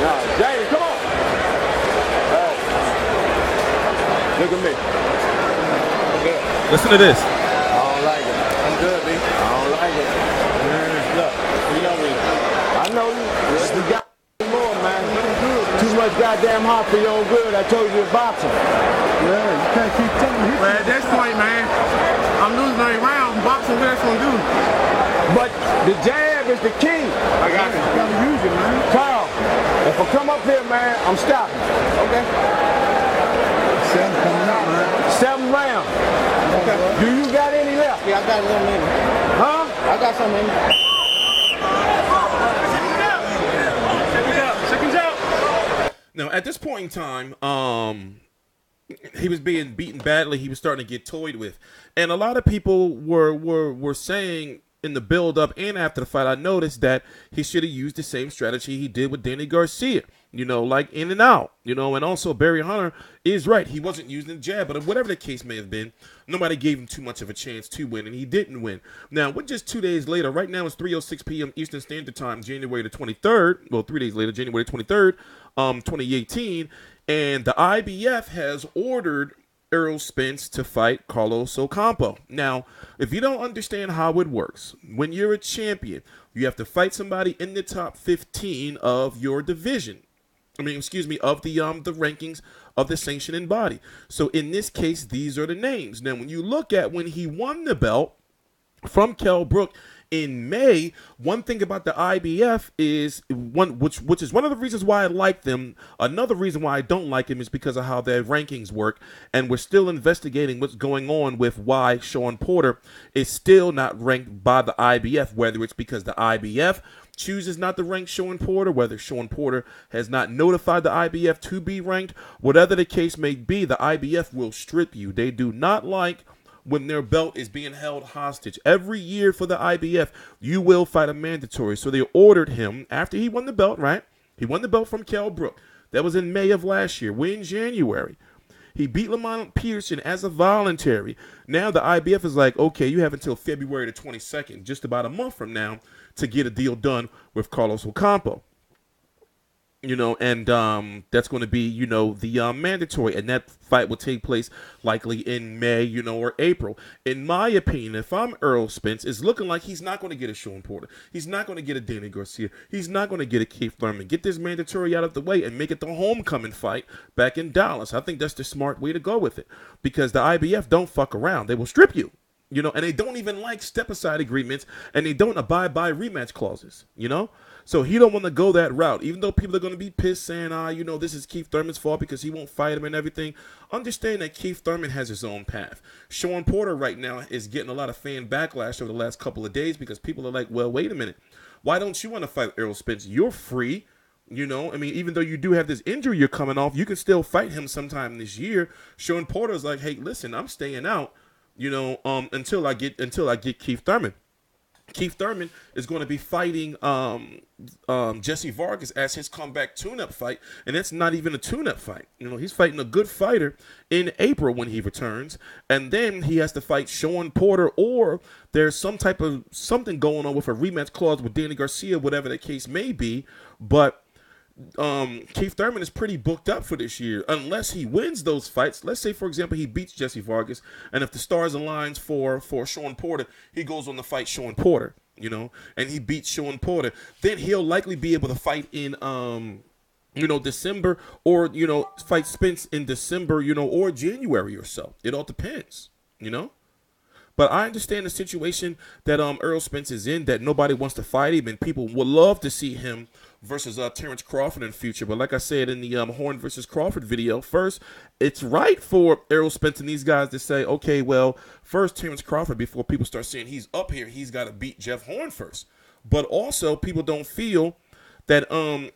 Nah, James, come on. Hey. Look at me. Listen to this. I don't like it. I'm good, B. I don't like it. Look, you know me. I know you. You got more, man. Too much goddamn hot for your own good. I told you you're boxing. Yeah, you can't keep telling me. Well, at this point, man, I'm losing every round. Boxing, what else gonna do? But the jab is the key. I got it. You gotta use it, man. Carl, if I come up here, man, I'm stopping. Okay. 7 coming up, man. 7 rounds. Okay. Do you got any left? Yeah, I got a little in me. Huh? I got something in me. Now, at this point in time, he was being beaten badly. He was starting to get toyed with. And a lot of people were saying in the build-up and after the fight, I noticed that he should have used the same strategy he did with Danny Garcia, you know, like in and out, you know. And also Barry Hunter is right. He wasn't using the jab, but whatever the case may have been, nobody gave him too much of a chance to win, and he didn't win. Now, with just 2 days later, right now it's 3:06 p.m. Eastern Standard Time, January the 23rd. Well, 3 days later, January 23rd, 2018, and the IBF has ordered Errol Spence to fight Carlos Ocampo. Now, if you don't understand how it works, when you're a champion, you have to fight somebody in the top 15 of your division. Of the rankings of the sanctioning body. So in this case, these are the names. Now, when you look at when he won the belt from Kell Brook in May, one thing about the IBF is which is one of the reasons why I like them. Another reason why I don't like him is because of how their rankings work, and we're still investigating what's going on with why Shawn Porter is still not ranked by the IBF, whether it's because the IBF chooses not to rank Shawn Porter, whether Shawn Porter has not notified the IBF to be ranked, whatever the case may be, the IBF will strip you. They do not like when their belt is being held hostage. Every year for the IBF, you will fight a mandatory. So they ordered him after he won the belt, right? He won the belt from Kell Brook. That was in May of last year. We're in January. He beat Lamont Peterson as a voluntary. Now the IBF is like, okay, you have until February the 22nd, just about a month from now, to get a deal done with Carlos Ocampo. You know, and that's going to be, you know, the mandatory, and that fight will take place likely in May, you know, or April. In my opinion, if I'm Errol Spence, it's looking like he's not going to get a Shawn Porter. He's not going to get a Danny Garcia. He's not going to get a Keith Thurman. Get this mandatory out of the way and make it the homecoming fight back in Dallas. I think that's the smart way to go with it, because the IBF don't fuck around. They will strip you. You know, and they don't even like step-aside agreements, and they don't abide by rematch clauses, you know? So he don't want to go that route, even though people are going to be pissed saying, you know, this is Keith Thurman's fault because he won't fight him and everything. Understand that Keith Thurman has his own path. Shawn Porter right now is getting a lot of fan backlash over the last couple of days because people are like, well, wait a minute. Why don't you want to fight Errol Spence? You're free. You know, I mean, even though you do have this injury you're coming off, you can still fight him sometime this year. Shawn Porter's like, hey, listen, I'm staying out, you know, until I get Keith Thurman. Keith Thurman is going to be fighting Jesse Vargas as his comeback tune-up fight, and that's not even a tune-up fight. You know, he's fighting a good fighter in April when he returns, and then he has to fight Shawn Porter, or there's some type of something going on with a rematch clause with Danny Garcia, whatever the case may be, but Keith Thurman is pretty booked up for this year unless he wins those fights. Let's say, for example, he beats Jesse Vargas, and if the stars aligns for Shawn Porter, he goes on to fight Shawn Porter, you know, and he beats Shawn Porter. Then he'll likely be able to fight in you know, December, or, you know, fight Spence in December, you know, or January or so. It all depends, you know. But I understand the situation that Errol Spence is in, that nobody wants to fight him, and people would love to see him versus Terrence Crawford in the future. But like I said in the Horn versus Crawford video, first, it's right for Errol Spence and these guys to say, okay, well, first Terrence Crawford, before people start saying he's up here, he's got to beat Jeff Horn first. But also, people don't feel that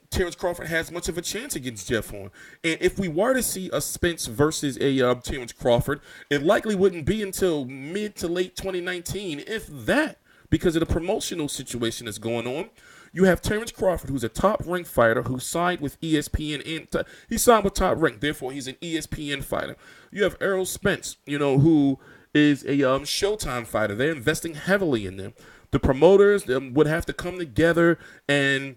Terrence Crawford has much of a chance against Jeff Horn. And if we were to see a Spence versus a Terrence Crawford, it likely wouldn't be until mid to late 2019, if that, because of the promotional situation that's going on. You have Terrence Crawford, who's a top-ranked fighter, who signed with ESPN, and he signed with Top Rank, therefore he's an ESPN fighter. You have Errol Spence, you know, who is a Showtime fighter. They're investing heavily in them. The promoters would have to come together and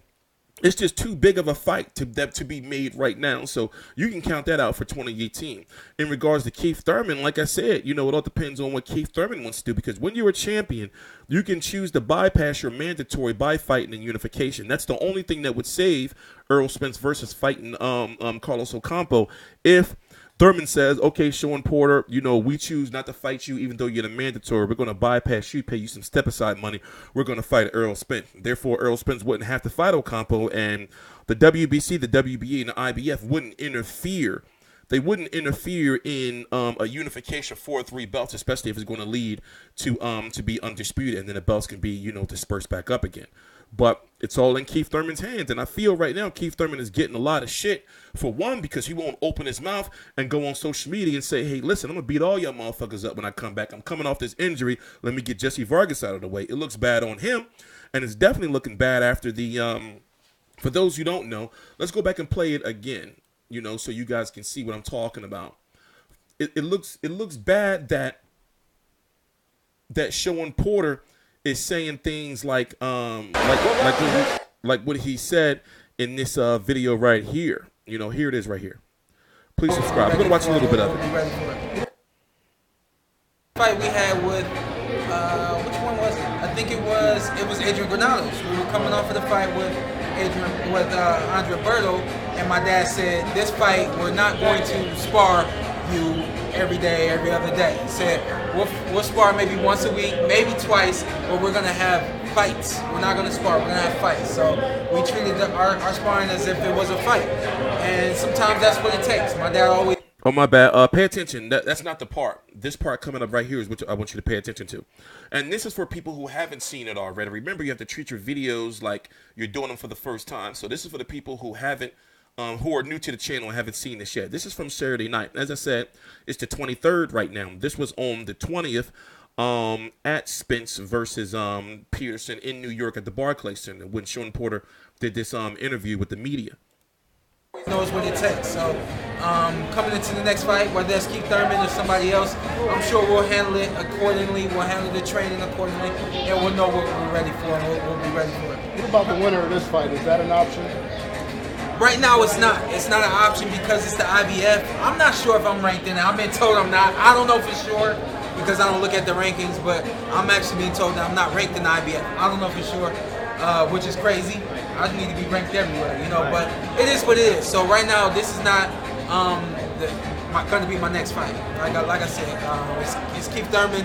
It's just too big of a fight to be made right now. So you can count that out for 2018. In regards to Keith Thurman, like I said, it all depends on what Keith Thurman wants to do, because when you're a champion, you can choose to bypass your mandatory by fighting and unification. That's the only thing that would save Errol Spence versus fighting Carlos Ocampo if Thurman says, okay, Shawn Porter, we choose not to fight you even though you're the mandatory. We're going to bypass you, pay you some step-aside money. We're going to fight Errol Spence. Therefore, Errol Spence wouldn't have to fight Ocampo, and the WBC, the WBA, and the IBF wouldn't interfere. They wouldn't interfere in a unification 4-3 belts, especially if it's going to lead to be undisputed, and then the belts can be, dispersed back up again. But it's all in Keith Thurman's hands, and I feel right now Keith Thurman is getting a lot of shit, for one, because he won't open his mouth and go on social media and say, hey, listen, I'm going to beat all y'all motherfuckers up when I come back. I'm coming off this injury. Let me get Jesse Vargas out of the way. It looks bad on him, and it's definitely looking bad after the for those who don't know, let's go back and play it again, so you guys can see what I'm talking about. It looks bad that Shawn Porter is saying things like what he said in this video right here. Here it is right here. Please subscribe. We're gonna watch a little bit of it. Fight we had with which one was it? I think it was Adrian Granados. We were coming off of the fight with Andre Berto, and my dad said, this fight we're not going to spar you every day, every other day. He said, we'll spar maybe once a week, maybe twice, but we're going to have fights. We're not going to spar, we're going to have fights. So we treated our sparring as if it was a fight. And sometimes that's what it takes. My dad always... Oh, my bad. Pay attention. That's not the part. This part coming up right here is what I want you to pay attention to. And this is for people who haven't seen it already. Remember, you have to treat your videos like you're doing them for the first time. So this is for the people who haven't, who are new to the channel and haven't seen this yet. This is from Saturday night. As I said, it's the 23rd right now. This was on the 20th at Spence versus Peterson in New York at the Barclays Center when Shawn Porter did this interview with the media. Knows what it takes. So coming into the next fight, whether it's Keith Thurman or somebody else, I'm sure we'll handle it accordingly. We'll handle the training accordingly, and we'll know what we're ready for, and we'll be ready for it. What about the winner of this fight? Is that an option? Right now, it's not. It's not an option because it's the IBF. I'm not sure if I'm ranked in it. I've been told I'm not. I don't know for sure because I don't look at the rankings, but I'm actually being told that I'm not ranked in the IBF. I don't know for sure, which is crazy. I need to be ranked everywhere, but it is what it is. So right now, this is not going to be my next fight. Like I said, it's Keith Thurman,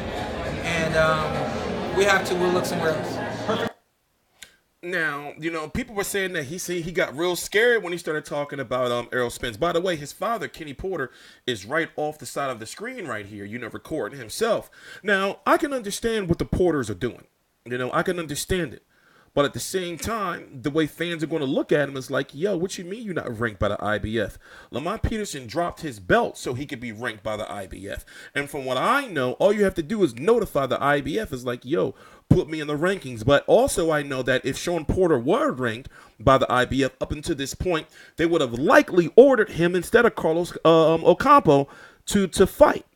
and we have to. We'll look somewhere else. Now, people were saying that he got real scared when he started talking about Errol Spence. By the way, his father, Kenny Porter, is right off the side of the screen right here, recording himself. Now, I can understand what the Porters are doing. I can understand it. But at the same time, the way fans are going to look at him is like, yo, what you mean you're not ranked by the IBF? Lamont Peterson dropped his belt so he could be ranked by the IBF. And from what I know, all you have to do is notify the IBF is like, yo, put me in the rankings. But also I know that if Shawn Porter were ranked by the IBF up until this point, they would have likely ordered him instead of Carlos Ocampo to fight.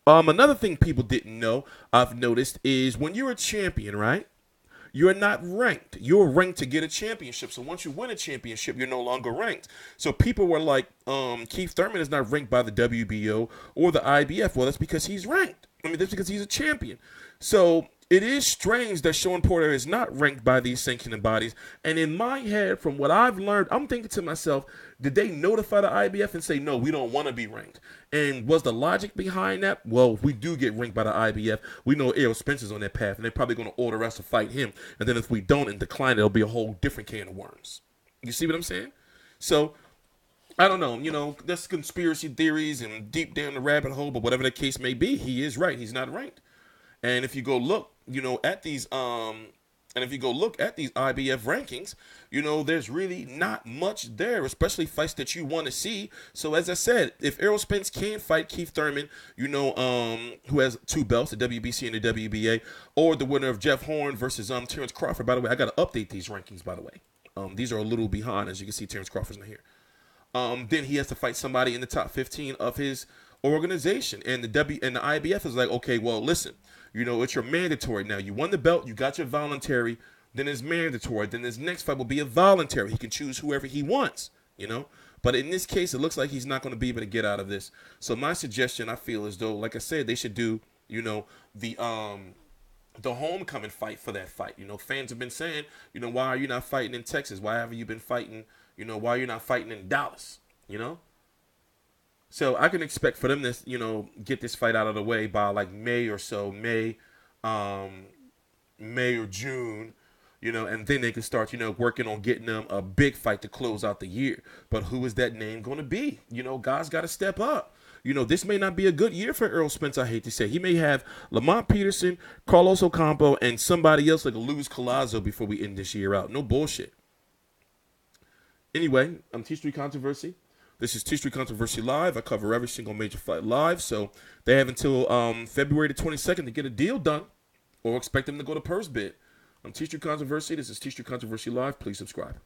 Another thing people didn't know, I've noticed, is when you're a champion, right? You're not ranked. You're ranked to get a championship. So once you win a championship, you're no longer ranked. So people were like, Keith Thurman is not ranked by the WBO or the IBF. Well, that's because he's ranked. That's because he's a champion. So it is strange that Shawn Porter is not ranked by these sanctioning bodies. And in my head, from what I've learned, I'm thinking to myself, did they notify the IBF and say, no, we don't want to be ranked? And was the logic behind that? Well, if we do get ranked by the IBF, we know Errol Spence is on that path, and they're probably going to order us to fight him. And then if we don't and decline it, it'll be a whole different can of worms. You see what I'm saying? So, I don't know. There's conspiracy theories and deep down the rabbit hole, but whatever the case may be, he is right. He's not ranked. And if you go look, at these IBF rankings, there's really not much there, especially fights that you want to see. So as I said, if Errol Spence can't fight Keith Thurman, who has 2 belts, the WBC and the WBA, or the winner of Jeff Horn versus Terrence Crawford. By the way, I got to update these rankings, by the way. These are a little behind, as you can see, Terrence Crawford's not here. Then he has to fight somebody in the top 15 of his organization, and the IBF is like, okay, well, listen, it's your mandatory now. You won the belt, you got your voluntary, then it's mandatory. Then his next fight will be a voluntary. He can choose whoever he wants, you know. But in this case, it looks like he's not going to be able to get out of this. So my suggestion, I feel as though, like I said, they should do, you know, the homecoming fight for that fight. You know, fans have been saying, you know, why are you not fighting in Texas? Why haven't you been fighting, you know, why are you not fighting in Dallas, you know? So I can expect for them to, you know, get this fight out of the way by like May or so, May or June, you know, and then they can start, you know, working on getting them a big fight to close out the year. But who is that name going to be? You know, guys got to step up. You know, this may not be a good year for Errol Spence, I hate to say. He may have Lamont Peterson, Carlos Ocampo, and somebody else like a Luis Collazo before we end this year out. No bullshit. Anyway, I'm TstreeT Controversy. This is TstreeT Controversy Live. I cover every single major fight live. So they have until February the 22nd to get a deal done or expect them to go to purse bid. I'm TstreeT Controversy. This is TstreeT Controversy Live. Please subscribe.